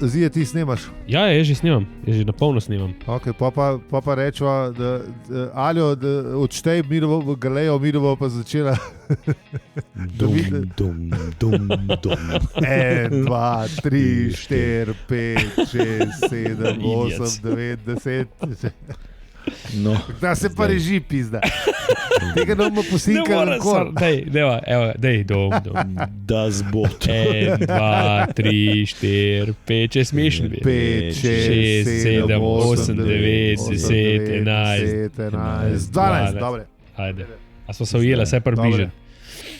Zije, ti snemaš? Ja, jaz že snimam, jaz že na polno snimam. Okay, pa rečeva, da Aljo, da odštej Mirovo, Galejo Mirovo pa začela. Dum. 1, 2, 3, 4, 5, 6, 7, 8, 9, 10. No, Da se pa reži, pizda. Tega ne bomo posinkali nikoli. Dej, dom. da zbot. 1, 2, 3, 4, 5, če smešno bi. 5, 6, 7, 8, 9, 10, 11, 12, dobre. Ajde. A smo se ujela, vse približen.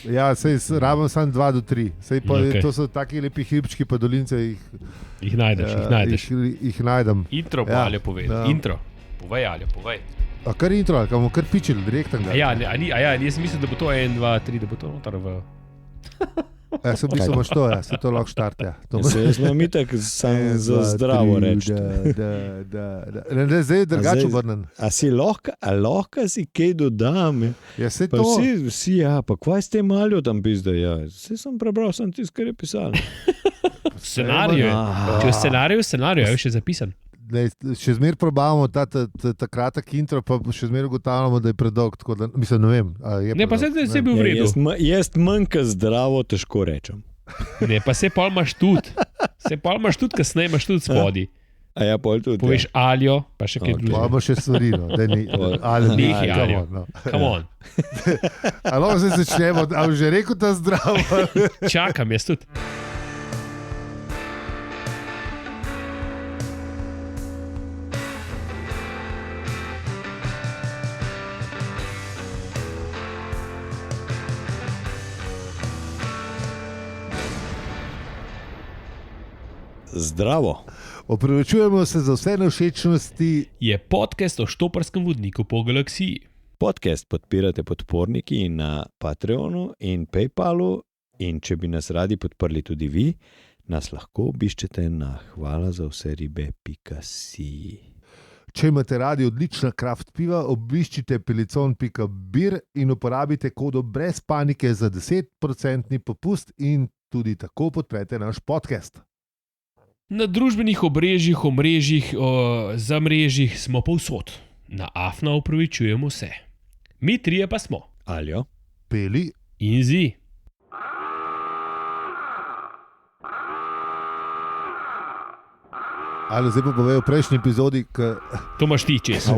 Ja, sej rabim samo 2 do 3. Sej pa Okay. to so taki lepi hribčki pa dolince, Jih najdeš. jih najdem. Intro bo Ja, Aljo povedal. ja. Intro. Povej, Aljo, povej. A kar intro, ali bomo kar pičili, direktno ga. Jaz mislil, da bo to 1, 2, 3, da bo to notar v... Sem mislil, imaš to, ja, se to lahko štarte. Jaz imam itak sam za zdravo reči. Ne, zdaj drugače zdaj- obrnen. A lahko si kaj dodam? Ja, se Pa to. vsi, ja, pa kvaj ste maljo tam pizda, ja. Vse sem prebral, sem tisto, kar je pisal. Scenarij. Aha. Če v scenariju je še zapisan. Lej, še zmeraj probavamo ta kratek intro, pa še zmeraj ugotavljamo, da je predolg. Tako da, mislim, ne vem. Ne, pa se je bil v redu. Jaz manj kot zdravo težko rečem. Ne, pa se pol imaš tudi. Kasneje imaš tudi spodi. A ja, pol tudi. Poveš Aljo, pa še kaj Ok. drugega. Imamo še stvari, no. Da ni. Ali ni, Nehaj, come Aljo. on, no. Come on. Ali lahko zdaj začnemo, a že rekel ta zdravo? Čakam, jaz tudi. Zdravo. Opravičujemo se za vse nevšečnosti. Je podcast o štoparskem vodniku po galaksiji. Podcast podpirate podporniki na Patreonu in Paypalu in če bi nas radi podprli tudi vi, nas lahko obiščete na hvalazavseribe.si. Če imate radi odlična kraft piva, obiščite pelicon.bir in uporabite kodo brez panike za 10% popust in tudi tako podprete naš podcast. Na družbenih omrežjih, zamrežjih smo povsod. Na Afna opravičujemo vse. Mi trije pa smo. Aljo? Peli, In zi. ali zdaj pa povej v prejšnji epizodi, To imaš ti čez.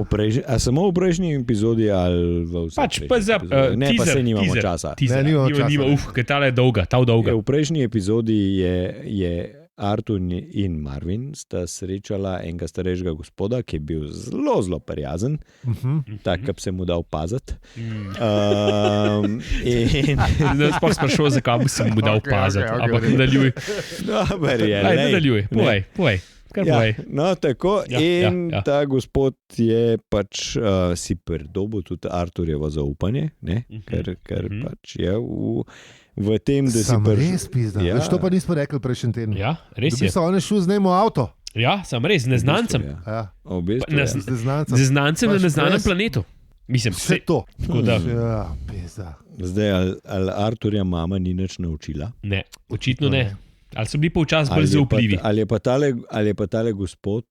A samo v prejšnji epizodi ali v vseh? Pač pa za Ne, pa teaser, se nimamo teaser. časa. Teaser. Ne, nimamo časa. Ker tale je dolga, ta dolga. V prejšnji epizodi je Artur in Marvin sta srečala enega starejšega gospoda, ki je bil zelo, zelo prijazen, tak, ki bi se mu dal paziti. In Zdaj sploh sprašujem, zakaj bi se mu dal paziti. Ampak nadaljuj. dober je. Aj, lej. nadaljuj. Povej. Kar Ja, povej. no, tako. Ja, In ja. ta gospod je pač si pridobil tudi Arturjevo zaupanje, ne? ker pač je v tem, da si sem res pizda. Ja. Veš, to pa nismo rekli prejšnji teden. Ja, res Da je. bi se on šel z njim v avto. Ja, sem res, z neznancem. Ja, V bistvu, Ne, ja. z neznancem. Z neznancem na Pač neznanem res. planetu. Mislim, Vse to. tako da Ja, pizda. Zdaj, ali Arturja mama ni nič naučila? ne, očitno ne. Ali so bili pa včasih bolj Ali je zaupljivi? ali je pa tale gospod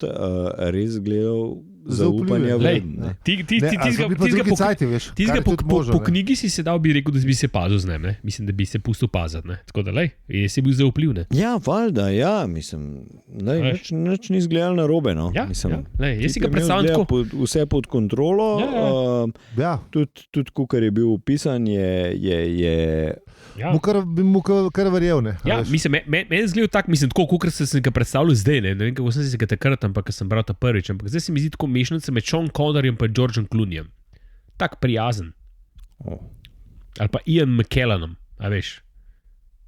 res gledal Zaupljivi, zaupanja Lej, vreden? ne? Ti Ne, a so bili pa drugi cajti, veš. Tistega kar je tudi možno, po ne. knjigi si se dal, bi rekel, da bi se pazil z njim. Ne? Mislim, da bi se pustil paziti. Ne? Tako da, lej, si bil zaupljiv. Ne? Ja, valjda, ja, mislim, Veš. nič ni izgledalo narobe. No. Ja, mislim, ja. Lej, jaz si tip ga je imel predstavljam zgleda tako. vse pod kontrolo. Ja, ja. Ja, Tudi kar je bil opisan, je Ja. bi mu kar verjel, ne. a Ja, veš. mislim, meni zgleda tako, mislim, tako, kot sem si ga predstavljal zdaj. Ne vem, kako sem si ga takrat, ampak ko sem bral ta prvič. Ampak zdaj se mi zdi tako mešanica med Sean Connerjem in Georgeom Clooneyjem. Tak prijazen. Oh. Ali pa Ian McKellanom, a veš.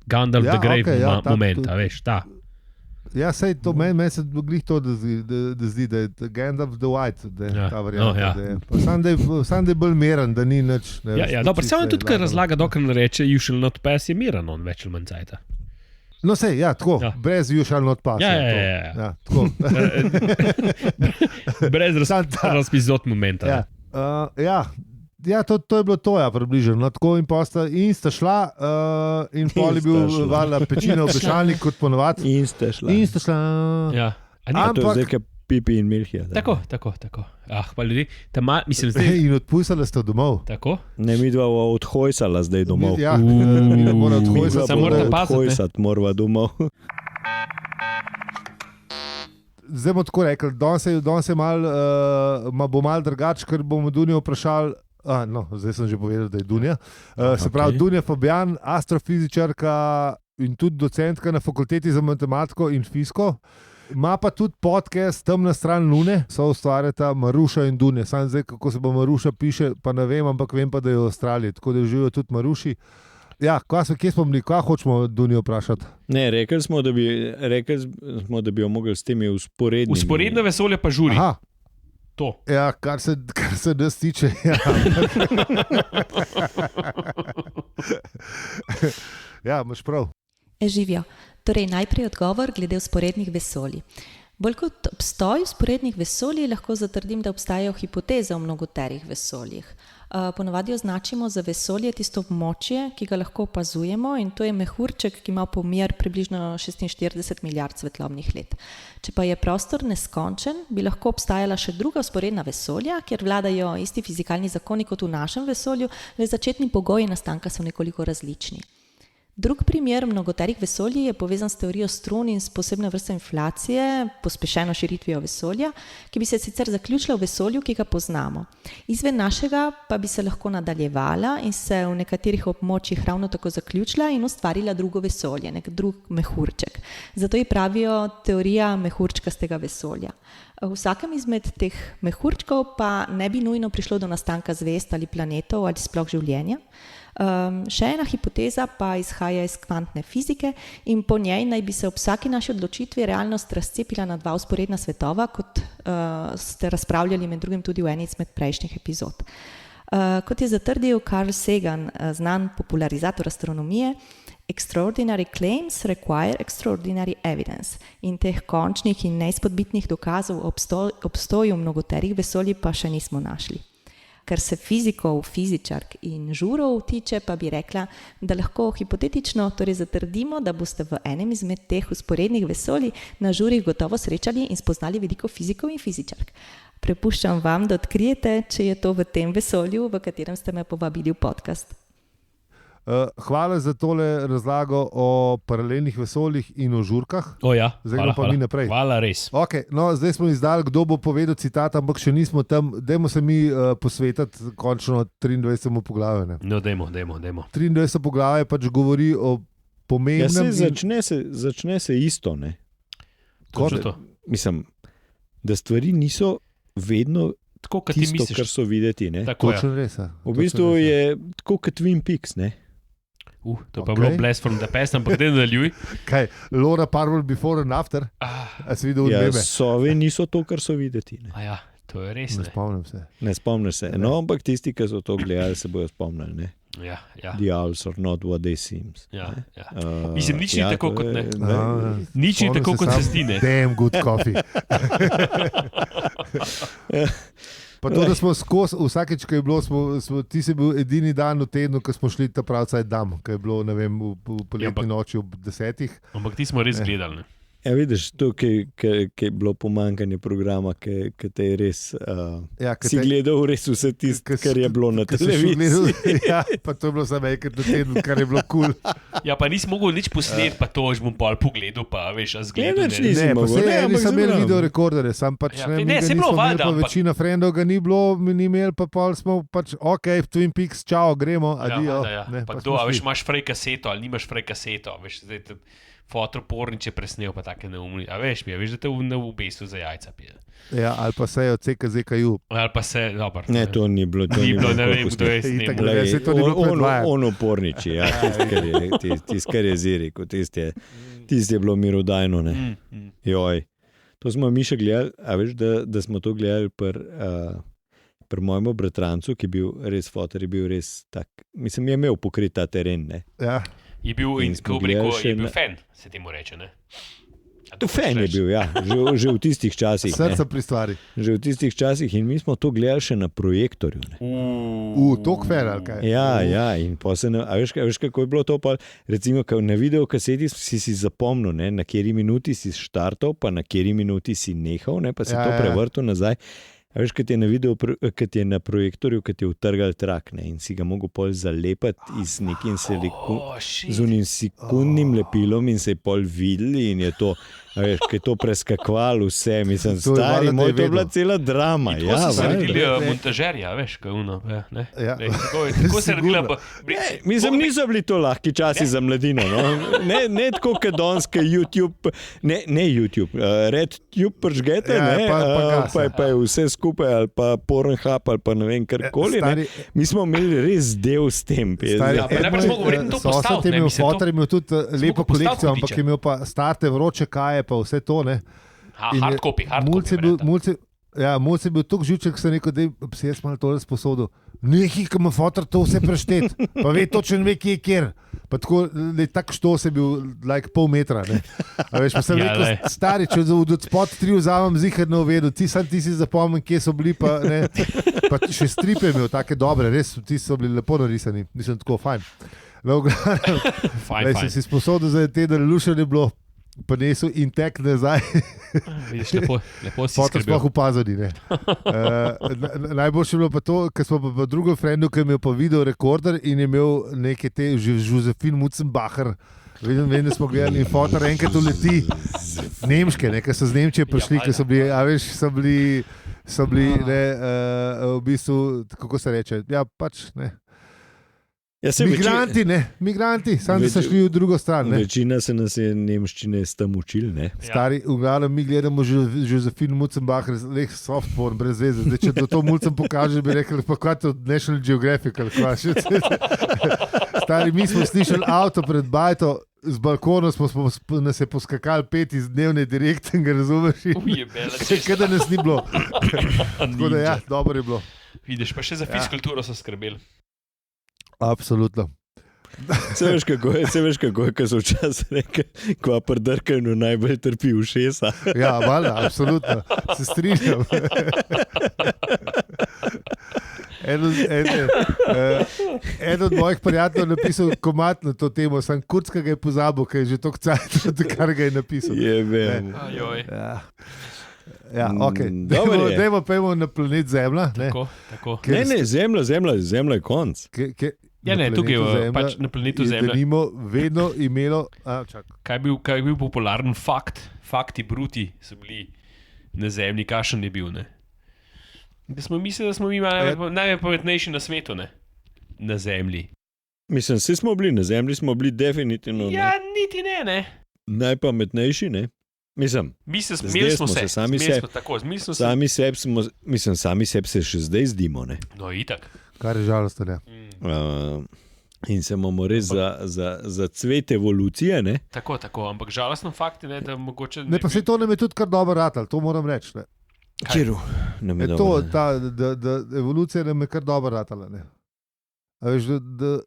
Gandalf Ja, the Grey okej, ja, tak, moment, to- a veš, ta. Ja, sej to meni se glih to, da zdi, da je Gandalf the White, da je Ja, ta varianta. no, ja. Da je. Pa Sam da je bolj miren, da ni nič. Ne, Ja, dobro, samo tudi, kar razlaga, dokler ne reče, you shall not pass, je miren on več ali manj cajta. No, sej, ja, tako, Ja. brez you shall not pass. Ja, to. ja, ja, ja. Ja, tako. Brez Samo ta- razpizot momenta. Ja, Ne? ja, Ja, to je bilo to, ja, približno. No, tako in sta šla, in pol je bil valjda pečina v obešalnik, kot ponovadi. In ste šla. Ja. A to je zdaj, kaj pipi in milhja. Tako. Pa ljudi, mislim, zdaj... In odpustila sta domov. Tako? Ne, mi dva odhojsala zdaj domov. Ja, mi ne moramo odhojsati. Samo morate paziti. Odhojsati morava domov. Zdaj bomo tako rekli, danes je bo malo drugače, ker bomo Dunjo vprašali. Zdaj sem že povedal, da je Dunja. Se pravi, Dunja Fabijan, astrofizičarka in tudi docentka na fakulteti za matematiko in fiziko. Ima pa tudi podcast Temna stran Lune, so ustvarjata Maruša in Dunja. Sam zdaj, kako se bo Maruša piše, pa ne vem, ampak vem pa, da je v Avstraliji, tako da živijo tudi Maruši. Ja, kje smo bili, kaj hočemo Dunjo vprašati? Ne, rekli smo, da bi jo mogli s temi usporednimi. Usporedno vesolje pa žuri. Aha. To. Ja, kar se nas tiče. Ja, ja, imaš prav. Živijo. Torej, najprej odgovor glede usporednih vesolij. Bolj kot obstoj usporednih vesolij lahko zatrdim, da obstajajo hipoteze o mnogoterih vesoljih. Ponavadi označimo za vesolje tisto območje, ki ga lahko opazujemo, in to je mehurček, ki ima pomer približno 46 milijard svetlobnih let. Če pa je prostor neskončen, bi lahko obstajala še druga usporedna vesolja, kjer vladajo isti fizikalni zakoni kot v našem vesolju, le začetni pogoji nastanka so nekoliko različni. Drug primer mnogoterih vesolij je povezan s teorijo strun in s posebno vrsto inflacije, pospešeno širitvijo vesolja, ki bi se sicer zaključila v vesolju, ki ga poznamo. Izven našega pa bi se lahko nadaljevala in se v nekaterih območjih ravno tako zaključila in ustvarila drugo vesolje, nek drug mehurček. Zato ji pravijo teorija mehurčkastega vesolja. V vsakem izmed teh mehurčkov pa ne bi nujno prišlo do nastanka zvezd ali planetov ali sploh življenja. Še ena hipoteza pa izhaja iz kvantne fizike in po njej naj bi se ob vsaki naši odločitvi realnost razcepila na dva usporedna svetova, kot ste razpravljali med drugim tudi v eni izmed prejšnjih epizod. Kot je zatrdil Carl Sagan, znan popularizator astronomije, extraordinary claims require extraordinary evidence, in teh končnih in neizpodbitnih dokazov o obstoju mnogoterih vesolij pa še nismo našli. Kar se fizikov, fizičark in žurov tiče, pa bi rekla, da lahko hipotetično torej zatrdimo, da boste v enem izmed teh usporednih vesolij na žurih gotovo srečali in spoznali veliko fizikov in fizičark. Prepuščam vam, da odkrijete, če je to v tem vesolju, v katerem ste me povabili v podcast. Hvala za tole razlago o paralelnih vesoljih in o žurkah. Zdaj pa mi naprej. Hvala, res. Okay, zdaj smo izdali, kdo bo povedal citat, ampak še nismo tam. Dajmo se mi posvetiti končno 23. poglavju. No, dajmo. 23. poglavje pač govori o pomembnem... Začne se isto, ne? To. Mislim, da stvari niso vedno tako, tisto, kar so videti. Ne? Točno res. V bistvu je tako kot Twin Peaks, ne? To pa je bilo Blast from the Past, ampak da nadaljuj. Kaj, Laura Parvel Before and After? A si videl meme? Sovi niso to, kar so videti. Ne? Ja, to je res. Ne spomnim se. Ne spomniš se. No, ampak tisti, ki so to gledali, se bojo spomnili. Ne? Ja. The owls are not what they seem. Ja. Mislim, nič ni tako, kot ne. Nič ni tako, kot se zdi, ne. Damn good coffee. Pa to, da smo skozi, vsakeč, ko je bilo, ti si bil edini dan v tednu, ko smo šli ta pravcaj dam, ko je bilo, ne vem, v poletni noči ob 10. Ampak ti smo res gledali, ne. Ja, vidiš, to, ki je bilo pomankanje programa, ki te je res... si gledal res vse tisto, kar je bilo na televiziji. Ja, pa to je bilo samo enkrat na teden, kar je bilo cool. Ja, pa nisem mogel nič posnet, pa to že bom pol pogledal, pa veš, a zgledal. Nisem imel videorekordere, sam pač nismo imeli, pa večina frendov ga ni bilo, ni imel, pa pol smo pač, Twin Peaks, čao, gremo, adijo. Pa kdo, a veš, imaš frej kaseto ali nimaš frej kaseto, veš, zdaj fotopornič je presnel, pa take neumni. A veš, da te v besu za jajca pije. Ja, ali pa se je od CKZKU. Ali pa se, dobro. Ne, to ni bilo. Ne vem, kdo je snimil. On uporniči, ja, tisti, kar je ziri, tisti je bilo mirodajno, ne. Joj. To smo mi še gledali, a veš, da smo to gledali pri mojemu bratrancu, ki je bil res fotor, je bil res tak, mislim, je imel pokrit ta teren, ne. Ja. Je bil fan, se temu reče, ne? Fan je bil, ja, že v tistih časih. Srce pri stvari. Že v tistih časih in mi smo to gledali še na projektorju. Tok fan ali kaj? Ja, in veš, kako je bilo to? Pa, recimo, na videokaseti si zapomnil, ne, na kateri minuti si štartal, pa na kateri minuti si nehal, ne, pa si to prevrtel nazaj. A veš, kad je na projektorju, kad je utrgal trak, ne, in si ga mogel pol zalepati z nekim z unim sekundnim lepilom in se je pol videli in je to, a veš, kad je to preskakval vse, mislim, stari moj, to je bila cela drama. Tako so se redili montažerja, veš, kaj uno. Tako se redila. Mislim, niso bili to lahki časi za mladino, no. Ne tako, kad danes, kad YouTube, ne YouTube, RedTube pržgete, ne, pa je vse skupaj, ali pa Pornhub, ali pa ne vem, karkoli. Mi smo imeli res del s tem. Najprej smo govorili to postaviti. Fotor je imel tudi lepo kolekcijo, ampak je imel pa starte vroče kaje, pa vse to, ne. Hard copy. Mulj je bil tako živček, da sem rekel, da si jaz malo tole sposodil. Nekaj, ki ima fotor to vse preštet, pa ve točno ve, kje je kjer. Pa tako štos je bil, like pol metra, ne. A veš, pa sem rekel, stari, če od spod 3 vzamem zihar na uvedu, ti si zapomnim, kje so bili, pa ne. Pa še stripe imel, take dobre, res, ti so bili lepo narisani, mislim, tako fajn. Fajn. Si sposodil za te, da lušen je bilo, pa nesel in tek nazaj. Vidiš, lepo si skrbel. Fotor sploh upazili, ne. Najboljše je bilo pa to, ker smo pa drugem frendu, ki je imel pa video rekorder in je imel neke te Josephine Mutzenbacher. Vem, da smo gledali in fotor enkrat uleti nemške, ne, ker so z Nemčije prišli, ker so bili, a veš, so bili, ne, v bistvu, kako se reče, ja, pač, ne. Migranti, samo da so šli v drugo stran. Večina se nas je nemščine tam učil, ne? Stari, v glavnem, mi gledamo Josephine Mutzenbacher, leh softporn, brez veze. Zdaj, če to Mutzen pokaže, bi rekel, pa kaj to National Geographic, ali kva še. Stari, mi smo slišali avto pred bajto, z balkona nas je poskakali 5 iz dnevne direktnega, razumeš? Kaj da nas ni bilo. Tako da ja, dobro je bilo. Vidiš, pa še za fiskulturo so skrbeli. Absolutno. Se veš, kako je, ko so včasih rekli, ko prdrkajno najbolj trpi ušesa. Ja, valjda, absolutno. Se strinjam. En od mojih prijateljev napisal komad na to temo, sam Kurcka ga je pozabil, ker je že toliko cajt, kar ga je napisal. Ja, ok. Dajmo pejmo na planet Zemlja. Tako. Ne, Zemlja je konc. Ja, ne, tukaj je pač na planetu Zemlja. Denimo vedno imelo... Kaj je bil popularen fakt? Fakti bruti so bili na Zemlji, kakšen je bil, ne? Da smo mislili, da smo mi najpametnejši na svetu, ne? Na Zemlji. Mislim, vsi smo bili, na Zemlji smo bili definitivno. Ja, niti ne. Najpametnejši, ne? Mislim, imeli smo se, sami sebi se še zdaj zdimo, ne? No, itak. Kar je žalostno, ja. In se imamo res za cvet evolucije, ne? Tako, ampak žalostno fakt je, ne, da mogoče... Ne, pa se to nam je tudi kar dobro ratal, to moram reči, ne. Čiru, nam je dobro. Da evolucija nam je kar dobro ratala, ne. A veš, da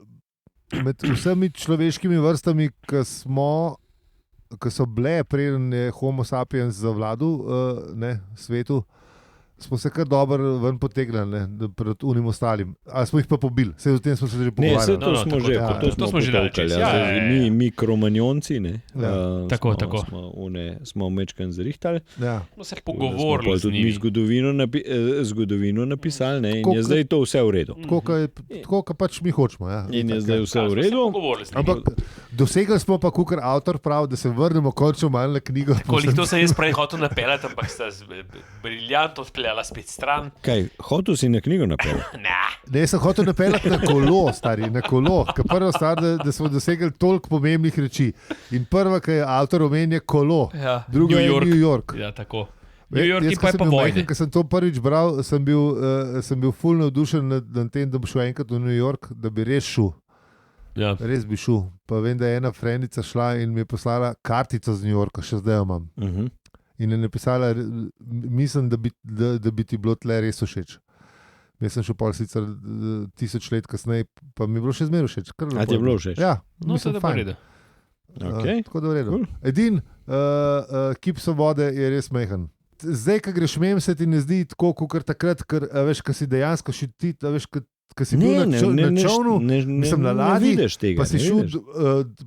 med vsemi človeškimi vrstami, ki so bile, preden je Homo sapiens zavladal svetu, smo se kar dobro ven potegnili, pred unim ostalim. Ali smo jih pa pobili? Vse o tem smo se že pogovarjali. Ne, to smo že rekli. Mi kromanjonci, ne? Tako. Smo mečkan zrihtali. Smo se pogovorili z njimi. Zgodovino napisali, ne? In je zdaj to vse v redu. Tako, kot pač mi hočemo. In je zdaj vse v redu. Ampak dosegli smo pa, kukor avtor pravi, da se vrnemo končno malo na knjigo. Koliko to sem jaz prej hotel napeljati, ampak sta briljantno odpeljala spet stran. Kaj, hotel si na knjigo napeljati? Ne, sem hotel napeljati na kolo, stari, na kolo. Prva stvar, da smo dosegli toliko pomembnih reči. In prva, ki je avtor omenja kolo, druga je New York. Ja, tako. New York je pa vojne. Ko sem to prvič bral, sem bil ful navdušen nad tem, da bi šel enkrat v New York, da bi res šel. Ja. Res bi šel. Pa vem, da je ena frendica šla in mi je poslala kartico z New Yorka, še zdaj jo imam. In je napisala, mislim, da bi ti bilo tle res všeč. Jaz sem šel pol sicer 1000 let kasneje, pa mi je bilo še zmeraj všeč. A ti je bilo všeč? Ja, no, mislim, fajn. Okay. Tako da v redu. Cool. Edin kip svobode je res mehen. Zdaj, ko greš mem, se ti ne zdi tako, kot takrat, ker veš, ko si dejansko šitit, veš, ko si bil na čovnu, mislim na ladji, pa si šel,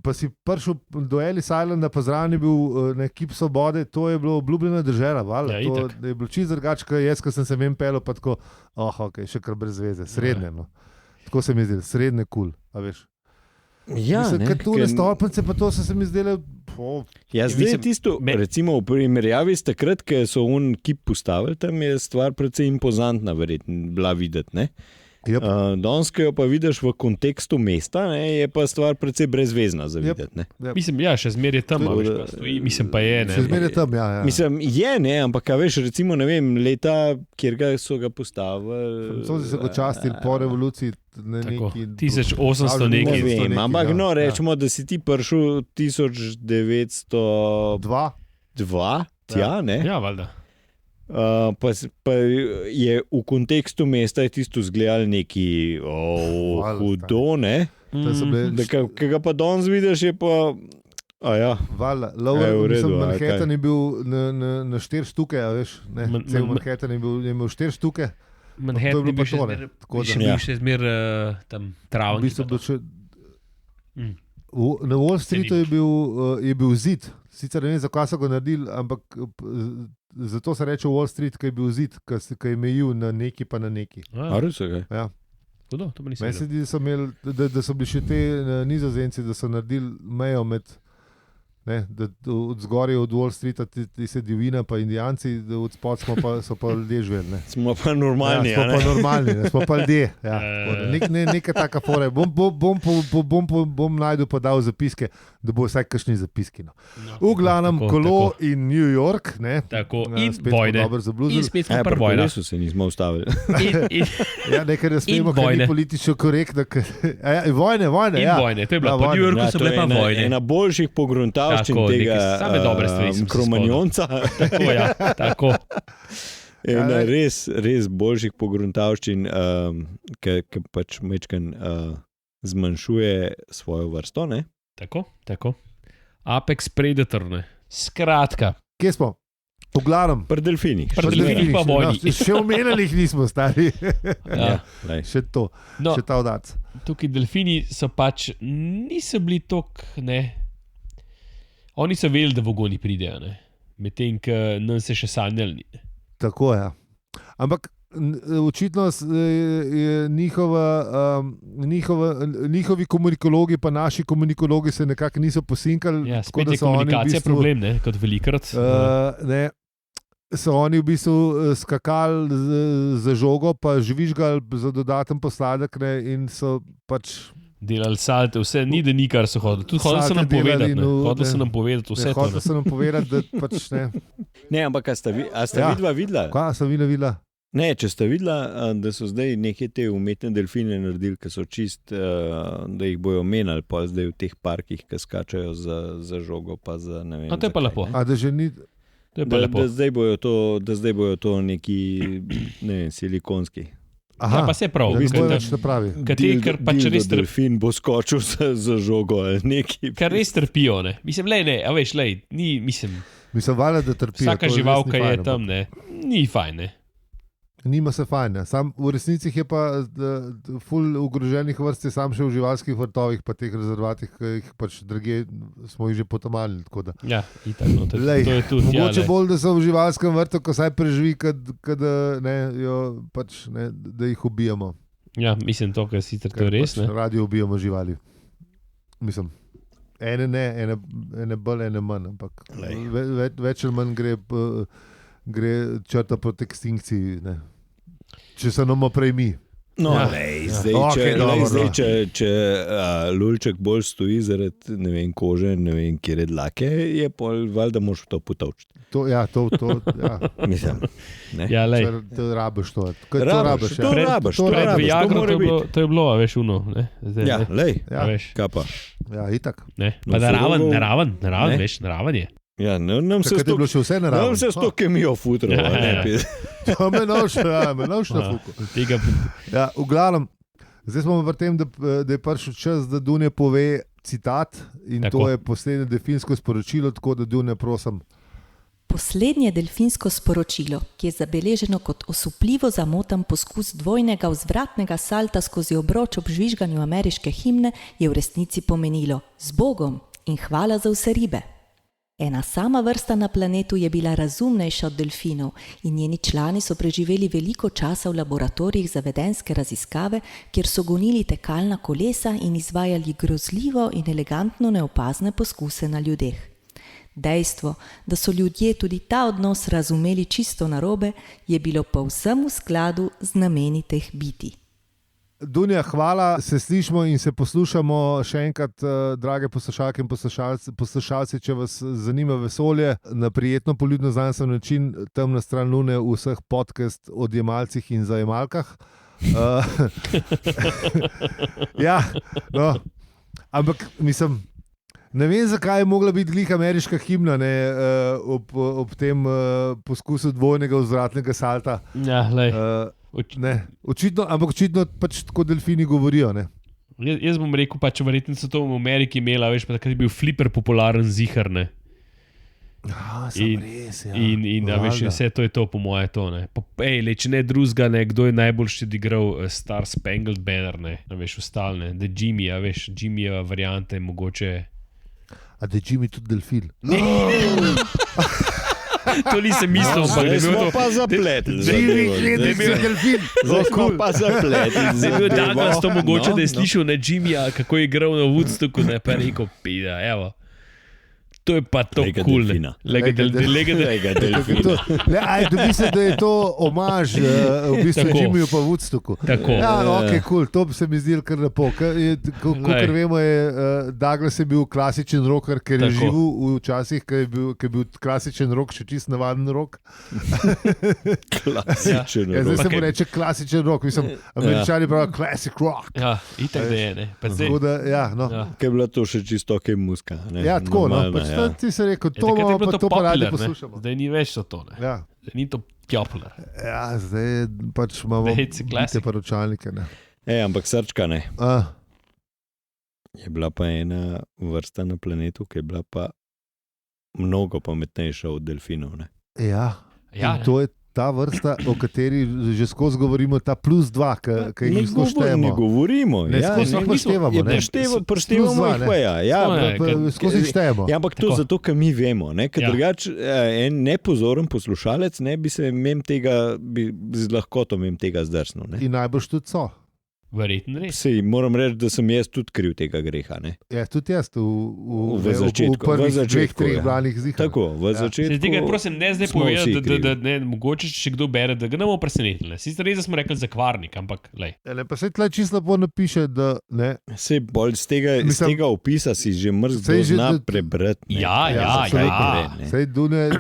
pa si prišel do Ellis Islanda, pa zraven je bil kip svobode, to je bilo obljubljena država, valjda. Ja, To je bilo čisto drugače, kot jaz, ko sem se mem pelil, pa tako, ok, še kar brez veze, srednje, no. Tako se mi zdi, srednje kul, a veš. Ja, mislim, kad tu ne stolpnice, pa to so se mi zdele. Ja, zdaj je tisto, recimo v primerjavi s takrat, ko so kip postavili, tam je stvar precej impozantna, verjetno bila videti, ne? Yep. Danes, ko jo pa vidiš v kontekstu mesta, ne, je pa stvar precej brezvezna za videti, ne? Yep. Mislim, ja, še zmeraj je tam, veš, pa stoji, mislim pa je, ne. Še zmeraj je tam, ja. Mislim, je, ne, ampak a veš, recimo, ne vem, leta, kjer so ga postavili. Francozi so ga častili po revoluciji, ne Tako, neki 1800 Ne nekaj. vem, ampak no, rečemo, da si ti prišel 1902, tja, ne? Ja, valjda. Pa je v kontekstu mesta je tisto zgledal neki hudo, ne? Ki ga pa danes vidiš, je pa... Valjda, Manhattan je bil na 4 štuke, a veš, ne, cel Manhattan je imel 4 štuke. Manhattan je bil še zmer tam travnik. V bistvu na Wall Streetu je bil zid. Sicer ne vem, zakaj so ga naredili, ampak zato se reče Wall Street, ker je bil zid, ki je mejil na neki pa na neki. Res je, kaj? Ja. To pa nisem Meni se zdi, da so bili še te Nizozemci, da so naredili mejo med, ne, da od zgoraj od Wall Streeta ti se divina pa indijanci, da od spod so pa ljudje živeli. Ne. Smo pa normalni, ja, smo pa normalni, ne, smo pa ljudje. Ja. Neka taka fora. Bom najdel pa dal zapiske, da bo vsaj kakšni zapiski. No. V glavnem kolo tako. In New York, ne. Tako, in vojne. In spet smo prvi vojna. Pri se nismo ustavili. Ja, nekaj ne smemo, ker ni politično korektno. Vojne, in ja. Vojne, to je bila. Po New Yorku so bile pa vojne. Ena boljših pogruntavščin tega kromanjonca. Tako, ja, tako. Ena res boljših pogruntavščin, ki pač mečkan zmanjšuje svojo vrsto, ne? Tako. Apex Predator, ne. Skratka. Kje smo? V glavnem. Pri delfinih. Pa vojni. No, še omenjenih nismo stari. Ja. Še to, še ta udarc. Tukaj delfini so pač, niso bili tok, ne. Oni so vedeli, da vogoni pridejo, ne. Medtem, ko nam se še sanjali. Tako je. Ampak očitno njihovi komunikologi pa naši komunikologi se nekako niso posinkali. Ja, spet je komunikacija problem, ne, kot velikrat. So oni v bistvu skakali za žogo, pa žvižgali za dodaten posladek, ne, in so pač delali salte, vse ni, da ni, kar so hodili. Tudi hodili so nam povedati, hodili so nam povedati vse to. Hodili so nam povedati, da pač ne. Ne, ampak a sta videla? Kaj sta videla? Ne, če ste videla, da so zdaj neke te umetne delfine naredili, ki so čist, da jih bojo menjali, pa zdaj v teh parkih, ki skačajo za žogo, pa za ne vem. A to je pa lepo. A da že ni... Da zdaj bojo to neki, ne vem, silikonski. Aha, ja, pa se prav. Da ne bojo več napravi. Ker pač res delfin bo skočil za žogo ali neki. Ker res trpijo, ne. Mislim, ne, a veš, ni, mislim... Mislim, valjda, da trpijo. Vsaka živalka je tam, ne. Ni fajn, ne. Nima se fajn. Sam v resnici je pa ful ogroženih vrst, sam še v živalskih vrtovih, pa teh rezervatih, ki jih pač drugje smo jih že potamali. Ja, itak, no, to je tudi. Mogoče bolj, da so v živalskem vrtu, ko saj preživi, da jih ubijamo. Ja, mislim to, kar sicer to je res. Pač radi ubijamo živali. Mislim, ene ne, ene bolj, ene manj, ampak več ali manj gre črta proti ekstinkciji, ne. Če se nam prej mi. No, če lulček bolj stoji zaradi, ne vem, kože, ne vem, kjer je dlake, je pol, valjda moraš to potovčiti. Ja. Mislim, ne. Ja, lej. To rabiš to. Rabiš. Pred Viagro to je bilo, a veš, uno, ne. Zdaj, ja, lej, kaj pa. Ja, itak. Ne, pa naraven, veš, naraven je. Ja, nam se s to kemijo futralo. To me noš na fuku. Ja, v glavnem, zdaj smo v tem, da je prišel čas, da Dunja pove citat in Tako. to je poslednje delfinsko sporočilo, tako da Dunja, prosim. Poslednje delfinsko sporočilo, ki je zabeleženo kot osupljivo zamotan poskus dvojnega vzvratnega salta skozi obroč ob žvižganju ameriške himne, je v resnici pomenilo z Bogom in hvala za vse ribe. Ena sama vrsta na planetu je bila razumnejša od delfinov in njeni člani so preživeli veliko časa v laboratorijih za vedenjske raziskave, kjer so gonili tekalna kolesa in izvajali grozljivo in elegantno neopazne poskuse na ljudeh. Dejstvo, da so ljudje tudi ta odnos razumeli čisto narobe, je bilo povsem v skladu z nameni teh bitij. Dunja, hvala, se slišimo in se poslušamo še enkrat, drage poslušalke in poslušalci, če vas zanima vesolje, na prijetno poljudno znanstveni način, temna stran Lune v vseh podcast odjemalcih in zajemalkah. Ja, no, ampak mislim, ne vem, zakaj je mogla biti glih ameriška himna ob tem poskusu dvojnega vzvratnega salta. Ja, Očitno pač tako delfini govorijo. Ne? Jaz bom rekel, pač verjetno so to v Ameriki imela, veš, pa takrat je bil Flipper popularen zihar, ne. Res, ja. In veš, vse to je to, po moje to, ne. Če ne drugega, ne, kdo je najboljši odigral Star Spangled Banner, ne, veš, ostalne, The Jimmy, veš, Jimmyjeva varianta je mogoče. A da je Jimmy tudi delfin? To nisem mislil, ampak Zdaj smo pa zapletli. delfin. Zdaj smo pa zapletli. Zdaj je bil Douglas to mogoče, da je slišal na Jimmyja, kako je igral na Woodstocku, ne, pa je rekel, pida, evo. To je pa to Lega cool. delfina. Lega delfina. Mislim, da je to omaž v bistvu Tako. Jimmyju pa Woodstocku. Tako. Ja, ok, cool, to bi se mi zdelo kar lepo. Kakor vemo, je Douglas je bil klasičen rocker, ker je Tako. živel včasih, ker je bil klasičen rock, še čist navaden rock. Klasičen Ja, zdaj se rock. mu reče klasičen rock, mislim, američani pravijo classic rock. Ja, itak da je, ne. Pa zdaj, Tako da, ja, no. ja. Kaj je bila to še čisto ok muska. Ne? Ja, tako, no. Normalna, Pač ja. ti si rekel, to Takrat je bomo bilo pa to to pa radi popular, ne. poslušamo. Zdaj ni več to, ne. Ja. Zdaj ni to popular. Ja, zdaj pač imamo Zdaj it's a classic. te paročalnike. Ne. Ampak srčka ne. A, Je bila pa ena vrsta na planetu, ki je bila pa mnogo pametnejša od delfinov. Ne? ja, Ja, in to je ta vrsta, o kateri že skozi govorimo, ta +2, ki jih skozi Ne štejemo. govorimo. Ne, skozi ne, jih poštevamo, ne. Preštevamo Plus dva, jih ne. pa ja. Ja, Samo, ne, pa- Skozi jih štejemo. Ja, ampak to Tako. zato, ker mi vemo. Ker Ja. drugače en nepozoren poslušalec ne bi se z lahkoto tega zdrsnil. Ne? In najbrž tudi so. verjetno res. Sej, moram reči, da sem jaz tudi kriv tega greha. Ne? Ja, tudi jaz V začetku, v prvih v začetku, 2-3 ja. branjih zihar. Tako, v Ja. začetku. Se tega, prosim, ne zdaj smo vsi povedati, krivi. da ne, mogoče če kdo bere, da ga ne bomo presenetili. Sicer res, da smo rekli zakvarnik, ampak lej. Ja, ne, pa se tle čisto lepo napiše, da ne. Sej bolj z Mislim- tega opisa si že mrz Sej že zna da- prebrati. ne. Ja, ja, sem ja. rekel, ne. Sej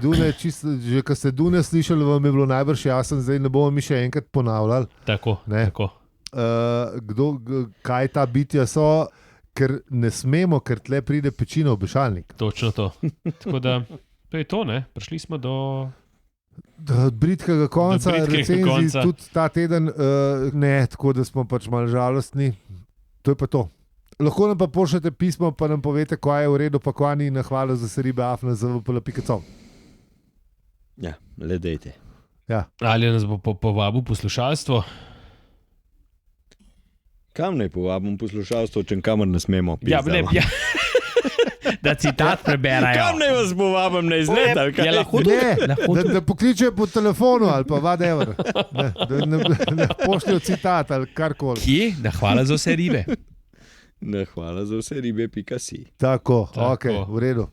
Dune čisto, že ko ste Dune slišali, vam je bilo najbrž jasno, zdaj ne bomo mi še enkrat ponavljali, Tako, Ne. tako. kaj ta bitja so, ker ne smemo, ker tle pride pečina v obešalnik. Točno to. Tako da, to je to, ne. Prišli smo do... Od britkega konca, Do bridkega recenzij, konca. tudi ta teden, ne, tako da smo pač malo žalostni. To je pa to. Lahko nam pa pošljete pismo, pa nam povete, kaj je v redu, pa kaj ni, na hvalo za seribe afna za vpl.com. Ja, le dejte. Ja. Ali nas bo povabil poslušalstvo? Kam naj povabim poslušalstvo, če kamor ne smemo? Ja, ne, ja. Da citat preberajo. Kam naj vas povabim na izlet? ali kaj? Ja, lahko Ne, lahko da pokličejo po telefonu ali pa whatever. Da pošljajo citat ali karkoli. Kje? Da hvala za vse ribe. Ne, hvala za vse ribe.si. Tako, Tako. ok, v redu.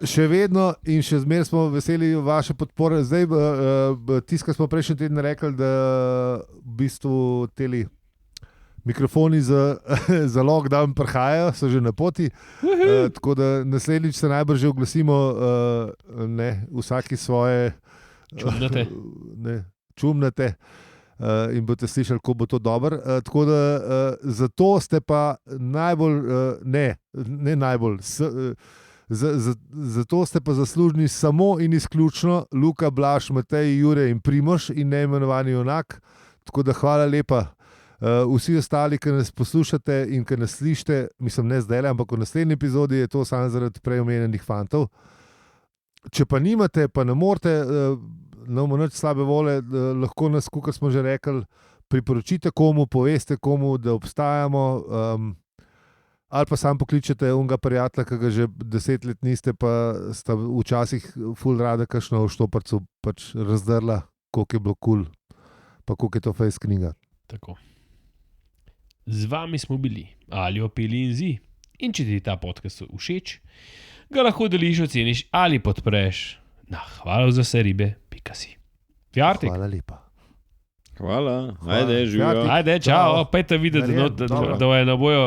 Še vedno in še zmeraj smo veseli vaše podpore. Zdaj, tiskar smo prejšnji teden rekli, da v bistvu teli mikrofoni za lockdown prihajajo, so že na poti. Tako da naslednjič se najbrž že oglasimo, vsaki svoje Čumnate. čumnate. In boste slišali, kako bo to dobro. Tako da zato ste pa najbolj, ne najbolj, zato ste pa zaslužni samo in izključno Luka, Blaž, Matej, Jure in Primož in neimenovani Junak. Tako da hvala lepa Vsi ostali, ki nas poslušate in ki nas slišite, mislim, ne zdaj, ampak v naslednji epizodi je to samo zaradi prej omenjenih fantov. Če pa nimate, pa ne morete, imamo nič slabe vole, lahko nas, kot smo že rekli, priporočite komu, poveste komu, da obstajamo, ali pa sam pokličete unga prijatelja, ki ga že 10 let niste, pa sta včasih ful rada kakšno v štoparcu pač razdrla, koliko je bilo kul, pa koliko je to fejs knjiga. Tako. Z vami smo bili Aljo, Peli in Zi. In če ti ta podcast všeč, ga lahko deliš, oceniš ali podpreš na hvalazaseribe.si. Fjartik. Hvala lepa. Hvala, ajde, živijo. Ajde, čao, pejte videti, da je na bojo...